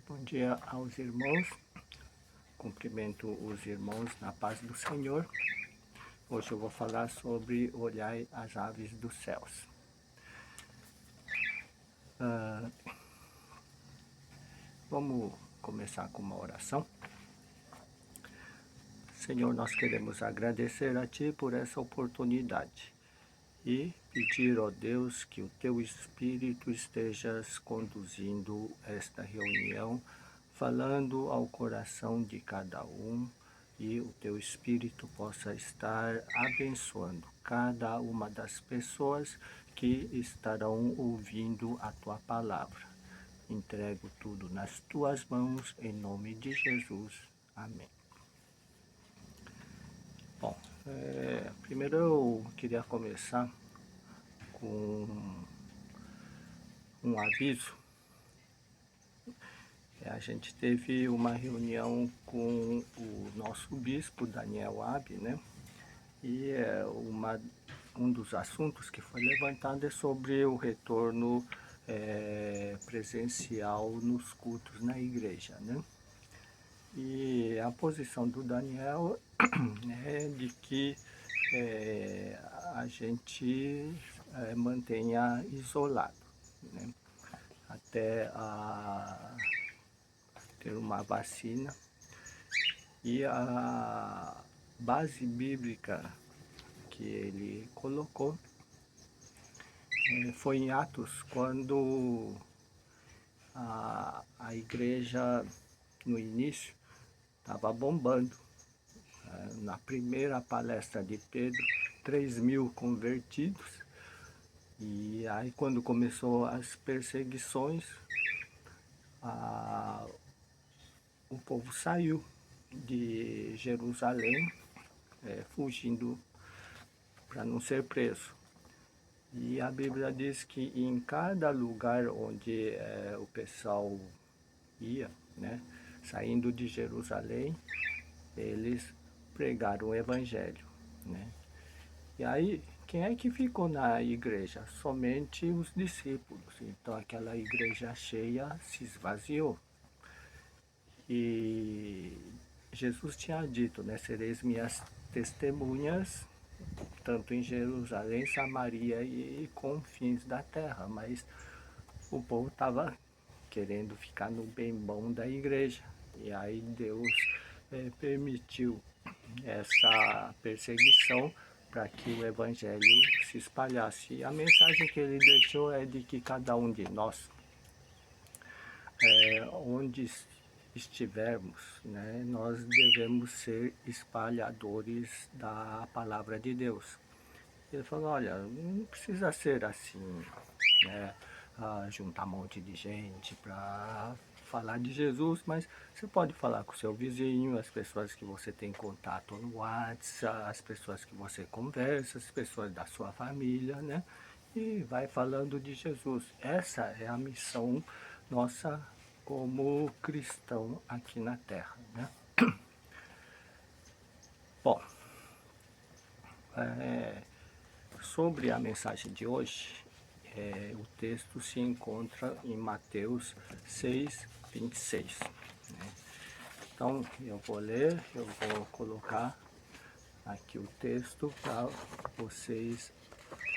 Bom dia aos irmãos, cumprimento os irmãos na paz do Senhor. Hoje eu vou falar sobre olhai as aves dos céus. Vamos começar com uma oração. Senhor, nós queremos agradecer a Ti por essa oportunidade e pedir, ó Deus, que o Teu Espírito esteja conduzindo esta reunião, falando ao coração de cada um, e o Teu Espírito possa estar abençoando cada uma das pessoas que estarão ouvindo a Tua palavra. Entrego tudo nas Tuas mãos, em nome de Jesus. Amém. Bom, primeiro eu queria começar com um aviso. A gente teve uma reunião com o nosso bispo, Daniel Ab, né? E um dos assuntos que foi levantado é sobre o retorno presencial nos cultos na igreja, né? E a posição do Daniel é de que a gente mantenha isolado, né? Até ter uma vacina. E a base bíblica que ele colocou foi em Atos, quando a igreja no início estava bombando. Na primeira palestra de Pedro, 3.000 convertidos. E aí quando começou as perseguições, o povo saiu de Jerusalém, fugindo para não ser preso. E a Bíblia diz que em cada lugar onde o pessoal ia, né, saindo de Jerusalém, eles pregaram o Evangelho, né? E aí, quem é que ficou na igreja? Somente os discípulos. Então aquela igreja cheia se esvaziou. E Jesus tinha dito, né, sereis minhas testemunhas, tanto em Jerusalém, Samaria e confins da terra. Mas o povo estava querendo ficar no bem bom da igreja. E aí Deus permitiu essa perseguição para que o evangelho se espalhasse. E a mensagem que ele deixou é de que cada um de nós, onde estivermos, né, nós devemos ser espalhadores da palavra de Deus. Ele falou, olha, não precisa ser assim, né, juntar um monte de gente para falar de Jesus, mas você pode falar com o seu vizinho, as pessoas que você tem contato no WhatsApp, as pessoas que você conversa, as pessoas da sua família, né? E vai falando de Jesus. Essa é a missão nossa como cristão aqui na Terra, né? Bom, sobre a mensagem de hoje, o texto se encontra em Mateus 6, 26. Né? Então, eu vou ler, eu vou colocar aqui o texto para vocês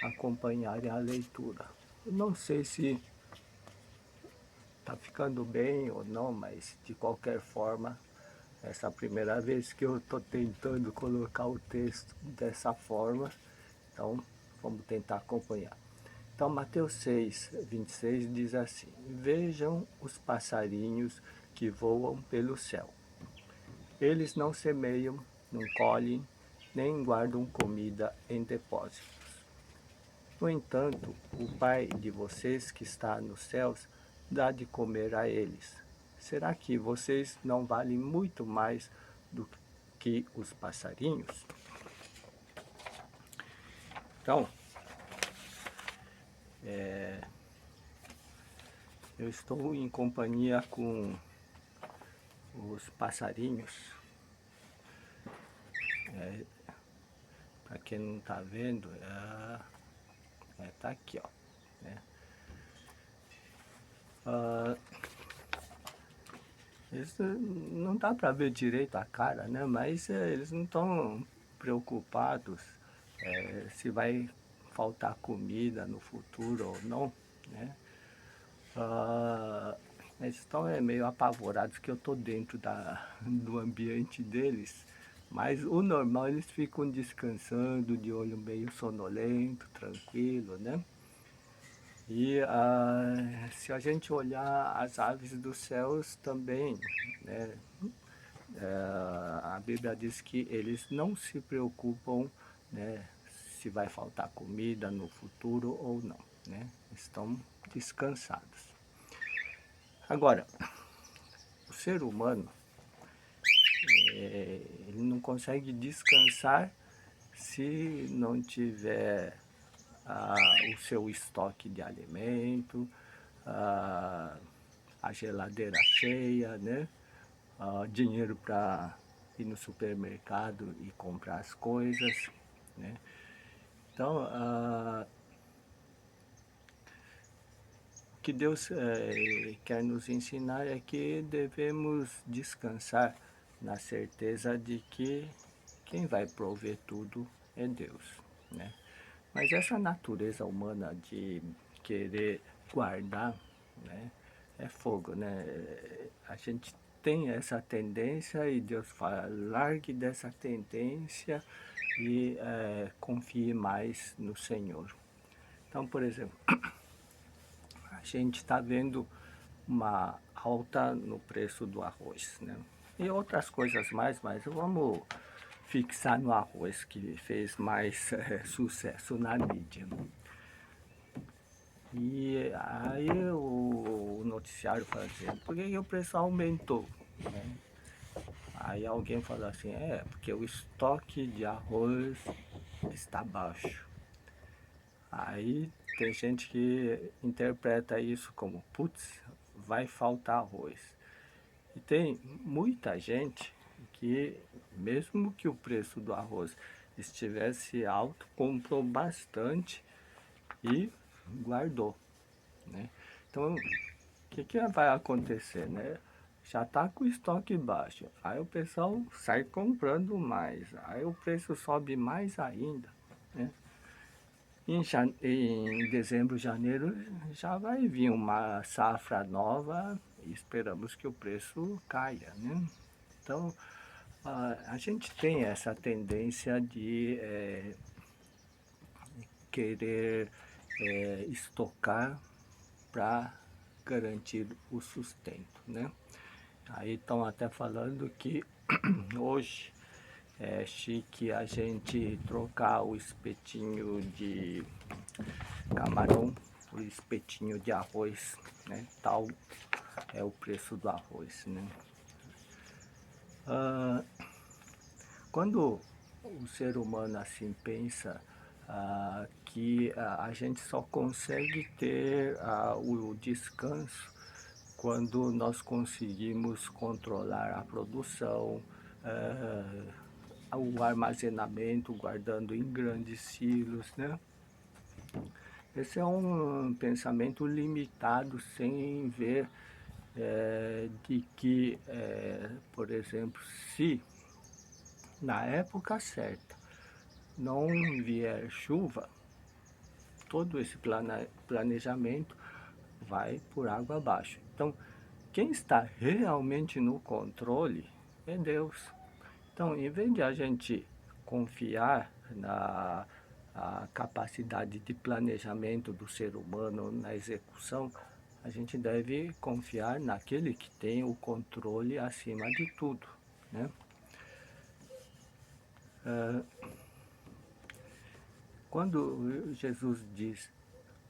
acompanharem a leitura. Eu não sei se está ficando bem ou não, mas de qualquer forma, essa é a primeira vez que eu estou tentando colocar o texto dessa forma, então vamos tentar acompanhar. Então, Mateus 6, 26 diz assim: vejam os passarinhos que voam pelo céu. Eles não semeiam, não colhem, nem guardam comida em depósitos. No entanto, o Pai de vocês que está nos céus dá de comer a eles. Será que vocês não valem muito mais do que os passarinhos? Então, eu estou em companhia com os passarinhos. Para quem não está vendo, tá aqui, ó. Né? Eles não dá para ver direito a cara, né? Mas eles não estão preocupados se vai faltar comida no futuro ou não, né? Ah, eles estão meio apavorados que eu estou dentro do ambiente deles. Mas o normal eles ficam descansando, de olho meio sonolento, tranquilo, né? E se a gente olhar as aves dos céus também, né? A Bíblia diz que eles não se preocupam, né, se vai faltar comida no futuro ou não, né? Estão descansados. Agora, o ser humano, ele não consegue descansar se não tiver o seu estoque de alimento, ah, a geladeira cheia, né? Dinheiro para ir no supermercado e comprar as coisas, né? Então, o que Deus quer nos ensinar é que devemos descansar na certeza de que quem vai prover tudo é Deus, né? Mas essa natureza humana de querer guardar, né, é fogo, né? A gente tem essa tendência e Deus fala, largue dessa tendência e confie mais no Senhor. Então, por exemplo, a gente está vendo uma alta no preço do arroz, né? E outras coisas mais, mas vamos fixar no arroz, que fez mais sucesso na mídia. E aí o noticiário fala assim, por que o preço aumentou? Né? Aí alguém falou assim, porque o estoque de arroz está baixo. Aí tem gente que interpreta isso como, putz, vai faltar arroz. E tem muita gente que, mesmo que o preço do arroz estivesse alto, comprou bastante e guardou, né? Então, o que vai acontecer, né? Já está com o estoque baixo, aí o pessoal sai comprando mais, aí o preço sobe mais ainda, né? Em dezembro, janeiro, já vai vir uma safra nova e esperamos que o preço caia, né? Então, a gente tem essa tendência de querer estocar para garantir o sustento, né? Aí estão até falando que hoje é chique a gente trocar o espetinho de camarão por espetinho de arroz, né? Tal é o preço do arroz, né? Ah, quando o ser humano assim pensa que a gente só consegue ter o descanso quando nós conseguimos controlar a produção, o armazenamento, guardando em grandes silos, né? Esse é um pensamento limitado, sem ver de que, por exemplo, se na época certa não vier chuva, todo esse planejamento vai por água abaixo. Então, quem está realmente no controle é Deus. Então, em vez de a gente confiar na capacidade de planejamento do ser humano na execução, a gente deve confiar naquele que tem o controle acima de tudo, né? Quando Jesus diz,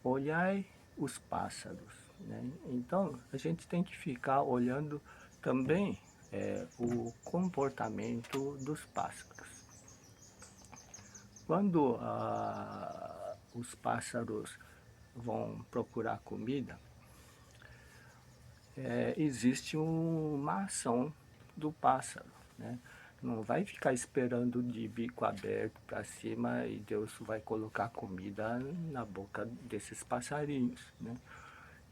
olhai os pássaros, né? Então a gente tem que ficar olhando também o comportamento dos pássaros. Quando os pássaros vão procurar comida, existe uma ação do pássaro, né? Não vai ficar esperando de bico aberto para cima e Deus vai colocar comida na boca desses passarinhos, né?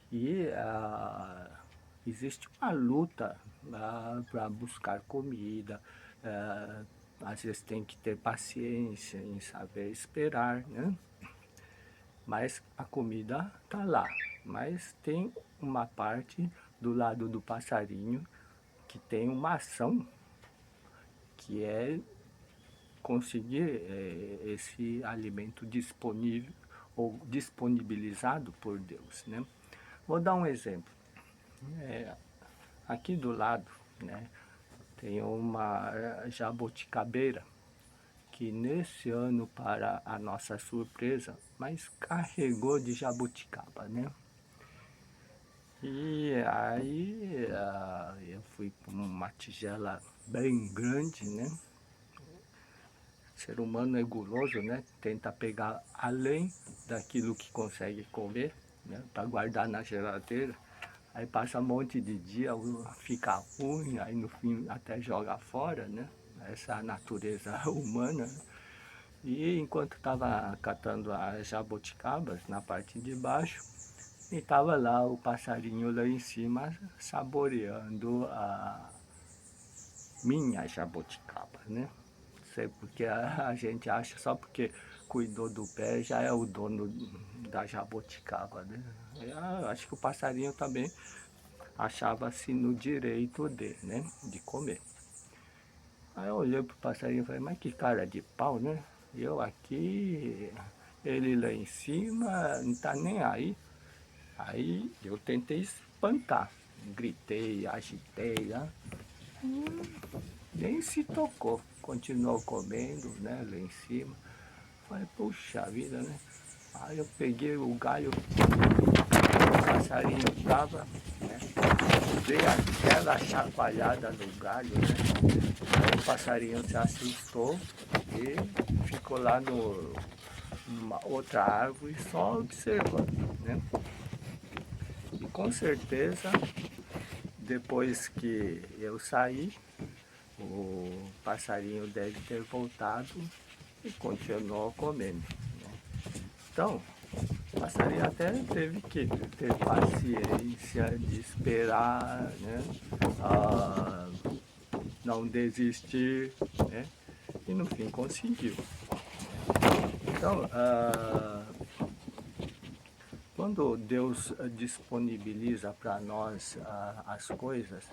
E existe uma luta para buscar comida, às vezes tem que ter paciência em saber esperar, né? Mas a comida tá lá. Mas tem uma parte do lado do passarinho que tem uma ação que é conseguir esse alimento disponível ou disponibilizado por Deus, né? Vou dar um exemplo. Aqui do lado, né, tem uma jabuticabeira que nesse ano, para a nossa surpresa, mas carregou de jabuticaba, né? E aí eu fui com uma tigela bem grande, né? O ser humano é guloso, né? Tenta pegar além daquilo que consegue comer, né? Para guardar na geladeira. Aí passa um monte de dia, fica ruim, aí no fim até joga fora, né? Essa é a natureza humana, né? E enquanto estava catando as jabuticabas na parte de baixo, e estava lá o passarinho lá em cima saboreando a minha jabuticaba, né? Não sei porque a gente acha só porque cuidou do pé já é o dono da jabuticaba, né? Eu acho que o passarinho também achava-se no direito né, de comer. Aí eu olhei pro passarinho e falei, mas que cara de pau, né? Eu aqui, ele lá em cima, não tá nem aí. Aí eu tentei espantar, gritei, agitei, né? Nem se tocou, continuou comendo, né, lá em cima. Falei, puxa vida, né? Aí eu peguei o galho, o passarinho tava, né? Dei aquela chacoalhada no galho, né? Aí o passarinho se assustou e ficou lá numa outra árvore só observando, né? E com certeza, depois que eu saí, o passarinho deve ter voltado e continuou comendo, né? Então, o passarinho até teve que ter paciência de esperar, né? Ah, não desistir, né? E no fim conseguiu. Então, quando Deus disponibiliza para nós as coisas,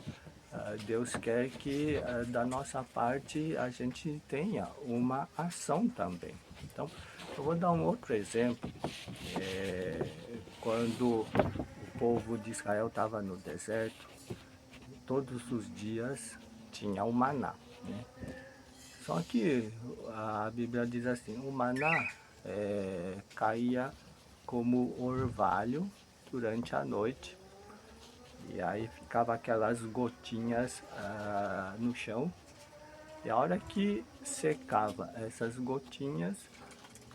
Deus quer que da nossa parte a gente tenha uma ação também. Então, eu vou dar um outro exemplo. Quando o povo de Israel estava no deserto, todos os dias tinha o maná, né? Só que a Bíblia diz assim, o maná caía como orvalho durante a noite. E aí ficava aquelas gotinhas no chão. E a hora que secava essas gotinhas,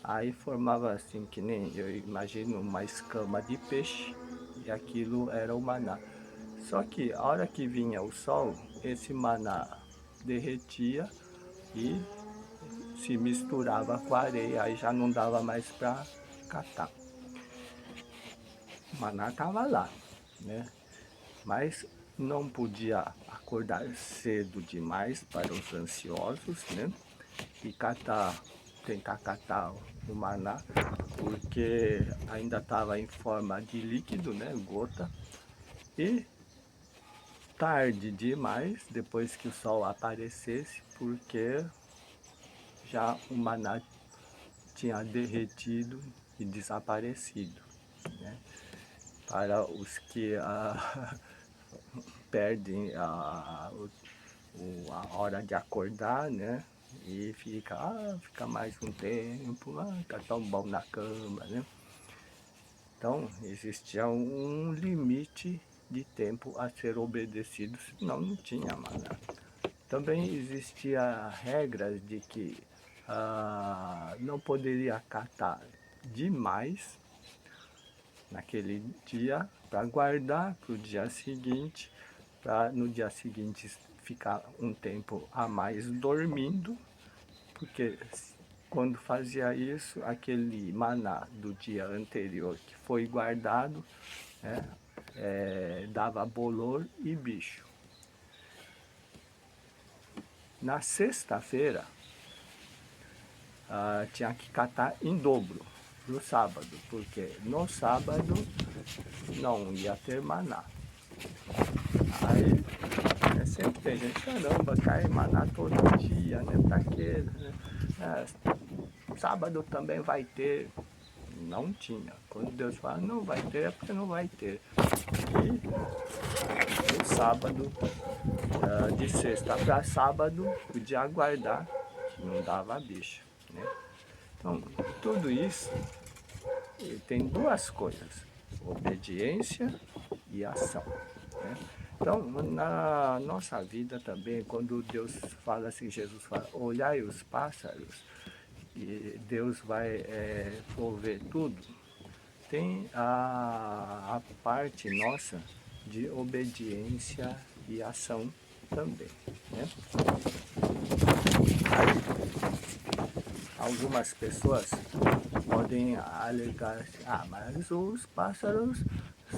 aí formava assim, que nem eu imagino uma escama de peixe. E aquilo era o maná. Só que a hora que vinha o sol, esse maná derretia e se misturava com a areia, aí já não dava mais para catar. O maná estava lá, né? Mas não podia acordar cedo demais para os ansiosos, né? E tentar catar o maná, porque ainda estava em forma de líquido, né? Gota. E tarde demais, depois que o sol aparecesse, porque já o maná tinha derretido e desaparecido, né? Para os que perdem a hora de acordar, né? E fica mais um tempo, tá tão bom na cama, né? Então, existia um limite de tempo a ser obedecido, senão não tinha maná. Também existia regras de que não poderia acatar demais naquele dia para guardar para o dia seguinte, para no dia seguinte ficar um tempo a mais dormindo, porque quando fazia isso, aquele maná do dia anterior que foi guardado, né, dava bolor e bicho. Na sexta-feira, tinha que catar em dobro no sábado, porque no sábado não ia ter maná. Aí sempre tem gente, caramba, cai maná todo dia, né? Pra quê? Sábado também vai ter. Não tinha. Quando Deus fala não vai ter, é porque não vai ter. E no sábado, de sexta para sábado, podia aguardar, que não dava bicho, né? Então, tudo isso tem duas coisas: obediência e ação, né? Então, na nossa vida também, quando Deus fala assim, Jesus fala, olhai os pássaros, e Deus vai prover tudo, tem a parte nossa de obediência e ação também, né? Algumas pessoas podem alegar assim, mas os pássaros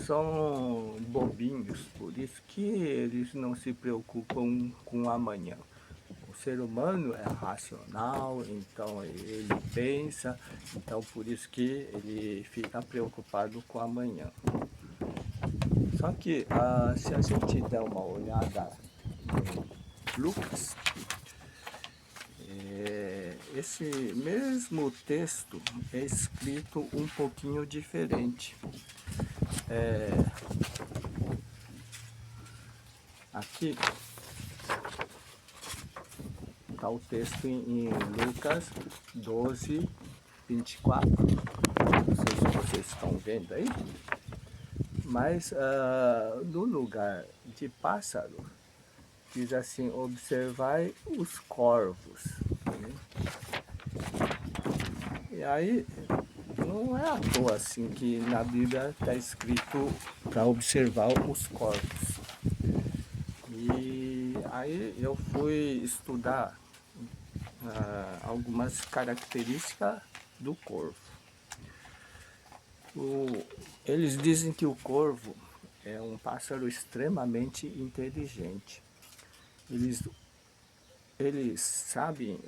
são bobinhos, por isso que eles não se preocupam com o amanhã. O ser humano é racional, então ele pensa, então por isso que ele fica preocupado com o amanhã. Só que se a gente der uma olhada em Lucas, esse mesmo texto é escrito um pouquinho diferente. Aqui está o texto em Lucas 12, 24. Não sei se vocês estão vendo aí, mas no lugar de pássaro, diz assim, observai os corvos, né? E aí, não é à toa assim que na Bíblia está escrito para observar os corvos. E aí eu fui estudar algumas características do corvo. Eles dizem que o corvo é um pássaro extremamente inteligente. Eles sabem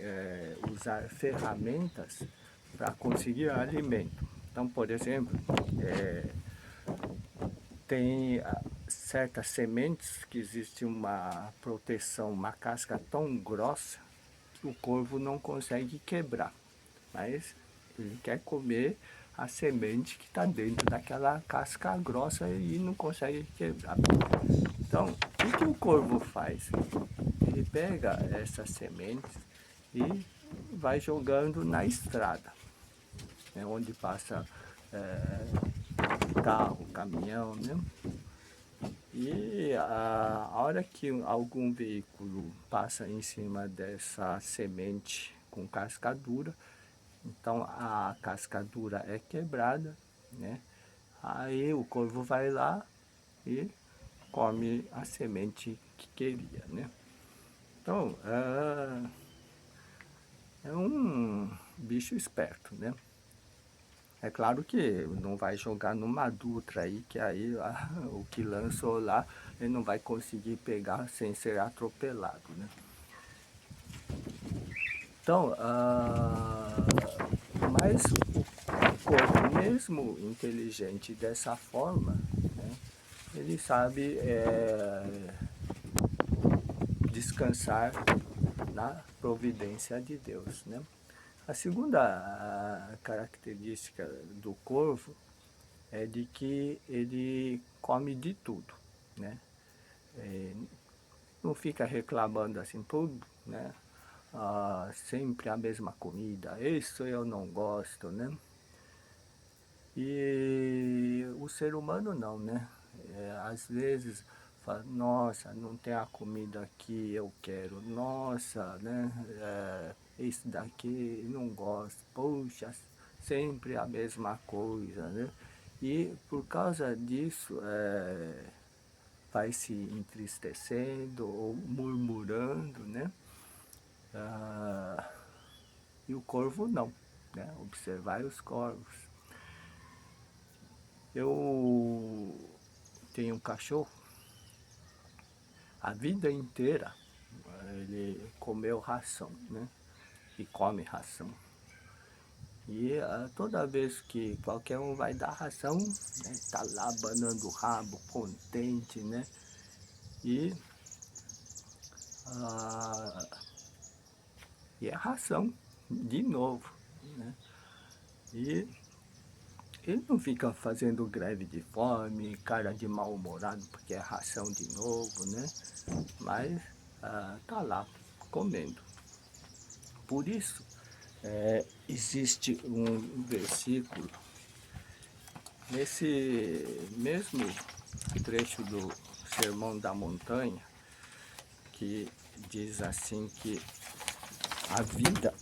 usar ferramentas para conseguir alimento. Então, por exemplo, tem certas sementes que existe uma proteção, uma casca tão grossa que o corvo não consegue quebrar, mas ele quer comer a semente que está dentro daquela casca grossa e não consegue quebrar. Então, o que o corvo faz? Ele pega essas sementes e vai jogando na estrada, né, onde passa carro, caminhão, né? E a hora que algum veículo passa em cima dessa semente com casca dura, então a casca dura é quebrada, né? Aí o corvo vai lá e come a semente que queria, né? Então é um bicho esperto, né? É claro que não vai jogar numa Dutra aí, que aí o que lançou lá, ele não vai conseguir pegar sem ser atropelado, né? Então, mas o corpo, mesmo inteligente dessa forma, né, ele sabe descansar na providência de Deus, né? A segunda característica do corvo é de que ele come de tudo, né? Não fica reclamando assim tudo, né? Sempre a mesma comida, isso eu não gosto, né? E o ser humano não, né? Às vezes fala, nossa, não tem a comida que eu quero, nossa, né? Esse daqui não gosto, poxa, sempre a mesma coisa, né? E por causa disso, vai se entristecendo ou murmurando, né? E o corvo não, né? Observar os corvos. Eu tem um cachorro, a vida inteira ele comeu ração, né? E come ração. E toda vez que qualquer um vai dar ração, né, tá lá abanando o rabo, contente, né? E, e é ração, de novo, né? E ele não fica fazendo greve de fome, cara de mal-humorado, porque é ração de novo, né? Mas tá lá, comendo. Por isso, existe um versículo, nesse mesmo trecho do Sermão da Montanha, que diz assim que a vida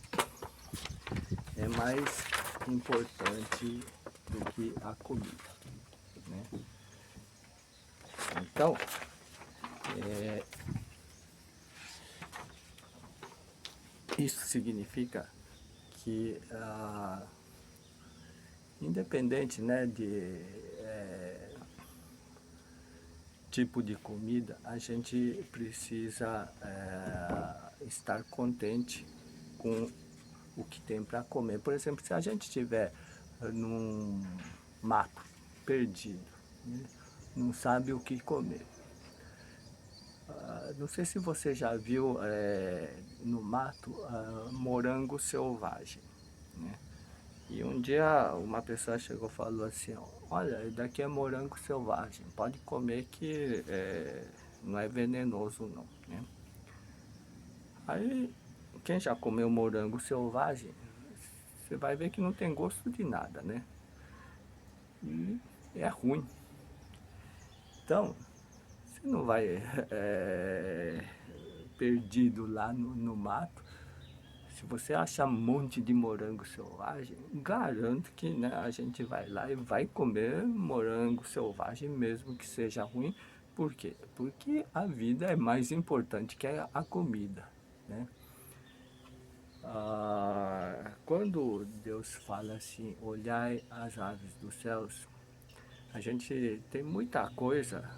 é mais importante do que a comida, né? Então, isso significa que, independente, né, de tipo de comida, a gente precisa estar contente com o que tem para comer. Por exemplo, se a gente estiver num mato perdido, né, não sabe o que comer. Não sei se você já viu no mato morango selvagem, né? E um dia uma pessoa chegou e falou assim, olha, daqui é morango selvagem, pode comer que não é venenoso não, né? Aí, quem já comeu morango selvagem, você vai ver que não tem gosto de nada, né? E é ruim. Então, você não vai perdido lá no mato. Se você achar um monte de morango selvagem, garanto que, né, a gente vai lá e vai comer morango selvagem, mesmo que seja ruim. Por quê? Porque a vida é mais importante que a comida, né? Quando Deus fala assim, olhai as aves dos céus, a gente tem muita coisa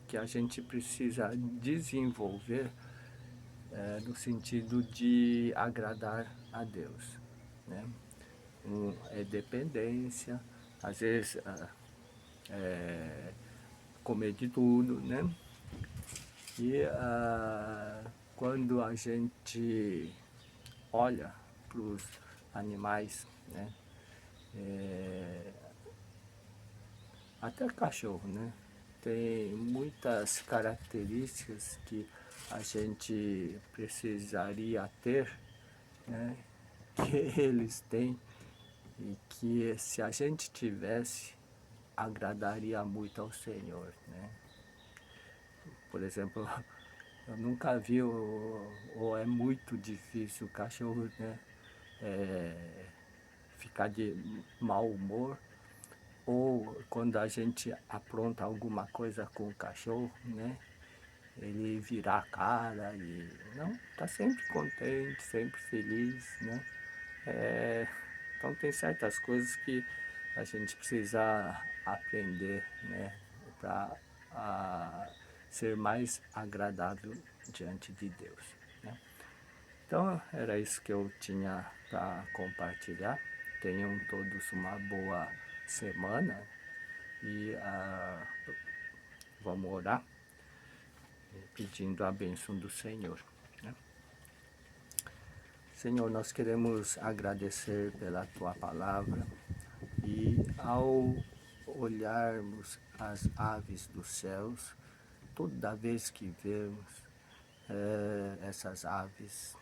que a gente precisa desenvolver no sentido de agradar a Deus, né? É dependência, às vezes comer de tudo, né? E quando a gente olha para os animais, né? Até cachorro, né? Tem muitas características que a gente precisaria ter, né? Que eles têm e que se a gente tivesse, agradaria muito ao Senhor, né? Por exemplo, eu nunca vi, ou é muito difícil o cachorro, né, ficar de mau humor, ou quando a gente apronta alguma coisa com o cachorro, né, ele virar a cara e não, tá sempre contente, sempre feliz, né? Então tem certas coisas que a gente precisa aprender, né, para ser mais agradável diante de Deus, né? Então era isso que eu tinha para compartilhar. Tenham todos uma boa semana e vamos orar pedindo a bênção do Senhor, né? Senhor, nós queremos agradecer pela Tua palavra e ao olharmos as aves dos céus, toda vez que vemos essas aves,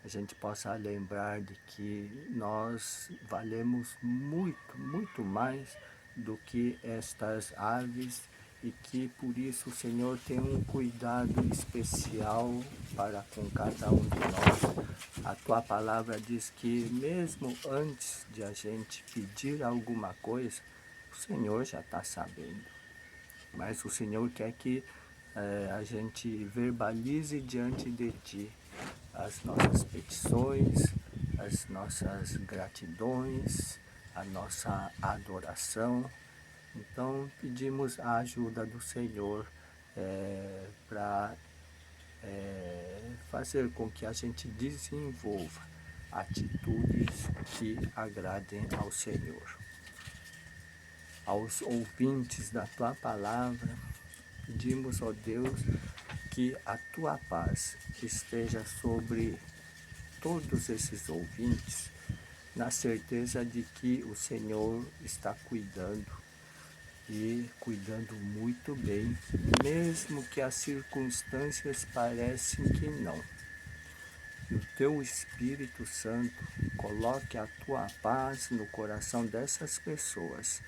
a gente possa lembrar de que nós valemos muito, muito mais do que estas aves e que por isso o Senhor tem um cuidado especial para com cada um de nós. A Tua palavra diz que mesmo antes de a gente pedir alguma coisa, o Senhor já está sabendo. Mas o Senhor quer que a gente verbalize diante de Ti as nossas petições, as nossas gratidões, a nossa adoração. Então, pedimos a ajuda do Senhor para fazer com que a gente desenvolva atitudes que agradem ao Senhor. Aos ouvintes da Tua Palavra, pedimos, ó Deus, que a Tua paz esteja sobre todos esses ouvintes, na certeza de que o Senhor está cuidando e cuidando muito bem, mesmo que as circunstâncias parecem que não. Que o teu Espírito Santo coloque a tua paz no coração dessas pessoas,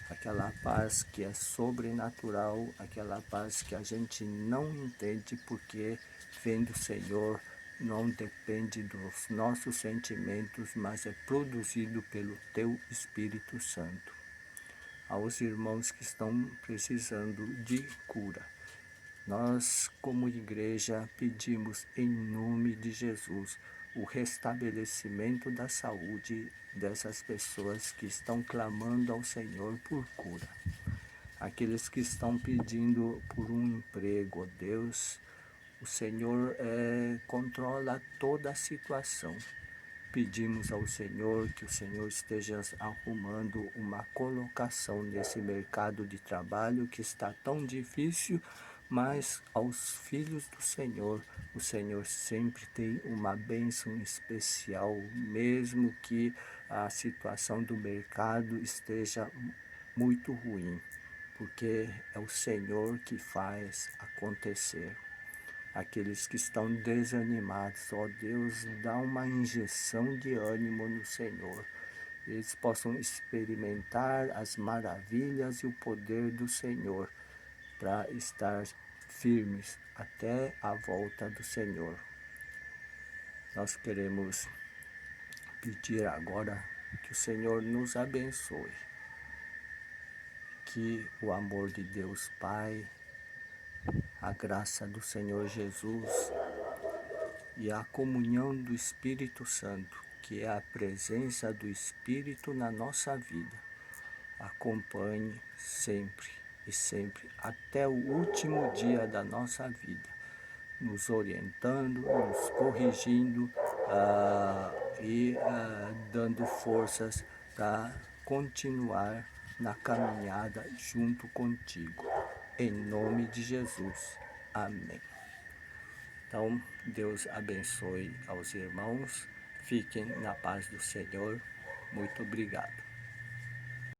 aquela paz que é sobrenatural, aquela paz que a gente não entende porque vem do Senhor, não depende dos nossos sentimentos, mas é produzido pelo teu Espírito Santo. Aos irmãos que estão precisando de cura, nós, como igreja, pedimos em nome de Jesus o restabelecimento da saúde dessas pessoas que estão clamando ao Senhor por cura. Aqueles que estão pedindo por um emprego, ó Deus, o Senhor controla toda a situação. Pedimos ao Senhor que o Senhor esteja arrumando uma colocação nesse mercado de trabalho que está tão difícil, mas aos filhos do Senhor, o Senhor sempre tem uma bênção especial, mesmo que a situação do mercado esteja muito ruim, porque é o Senhor que faz acontecer. Aqueles que estão desanimados, ó Deus, dá uma injeção de ânimo no Senhor. Eles possam experimentar as maravilhas e o poder do Senhor para estar firmes até a volta do Senhor. Nós queremos pedir agora que o Senhor nos abençoe, que o amor de Deus Pai, a graça do Senhor Jesus e a comunhão do Espírito Santo, que é a presença do Espírito na nossa vida, acompanhe sempre e sempre, até o último dia da nossa vida, nos orientando, nos corrigindo e dando forças para continuar na caminhada junto contigo. Em nome de Jesus. Amém. Então, Deus abençoe aos irmãos. Fiquem na paz do Senhor. Muito obrigado.